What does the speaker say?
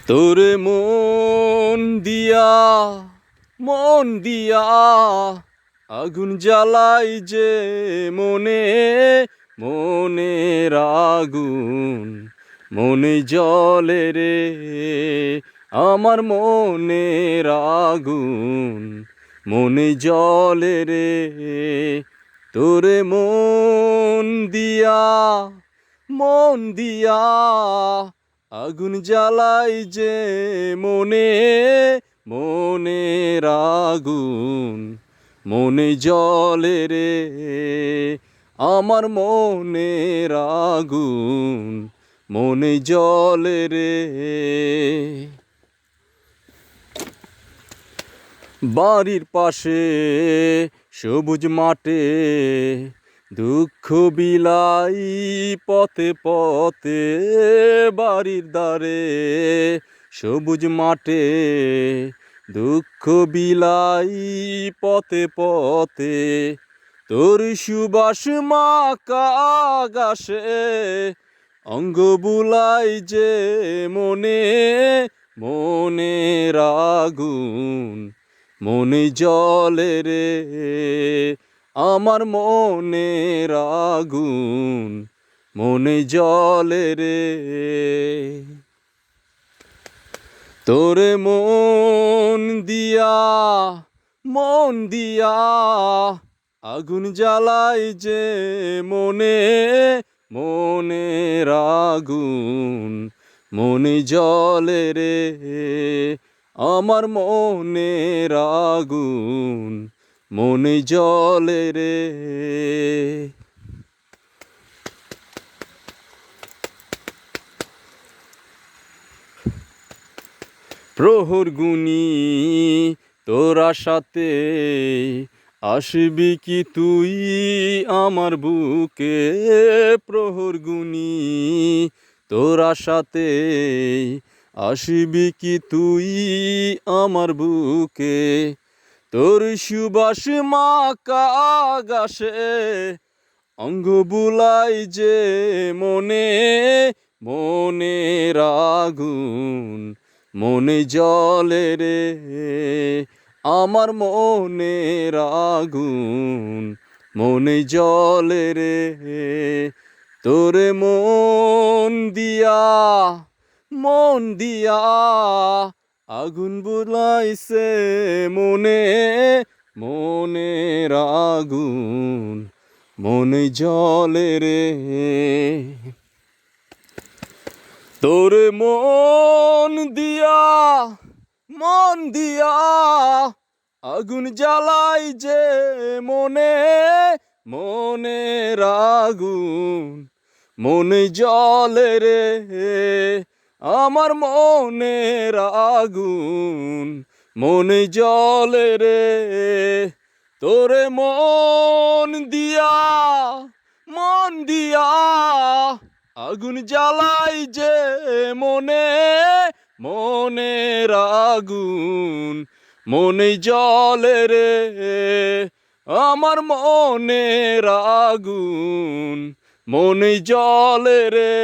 তোরে মন দিয়া আগুন জ্বালাই যে মনে মনের আগুন মনে জ্বলে রে আমার মনের আগুন মনে জ্বলে রে তোরে মন দিয়া আগুন জ্বালাই যে মনে মনের আগুন মনে জ্বলে রে আমার মনের আগুন মনে জ্বলে রে। বাড়ির পাশে সবুজ মাঠে দুঃখ বিলাই পথে পথে বাড়ির দ্বারে সবুজ মাঠে দুঃখ বিলাই পথে পথে তোর সুবাস মাকা আকাশে অঙ্গ বুলাই যে মনে মনের আগুন মনে জ্বলে রে আমার মনের আগুন মনে জ্বলে রে তোরে মন দিয়া আগুন জ্বালাই যে মনে মনের আগুন মনে জ্বলে রে আমার মনের আগুন মনে জ্বলে রে। প্রহর গুনি তোরা সাথে আসবি কি তুই আমার বুকে প্রহর গুনি তোরা সাথে আসবি কি তুই আমার বুকে তোর সুবাস মাকা আকাশে অঙ্গ বুলাই যে মনে মনের আগুন মনে জ্বলে রে আমার মনের আগুন মনে জ্বলে রে তোরে মন দিয়া আগুন বুলাইছে মনে মনের আগুন মনে জ্বলে রে তোরে মন দিয়া আগুন জ্বালাই যে মনে মনের আগুন মনে জ্বলে রে আমার মনের আগুন মনে জ্বলে রে তোরে মন দিয়া আগুন জ্বালাই যে মনে মনের আগুন মনে জ্বলে রে আমার মনের আগুন মনে জ্বলে রে।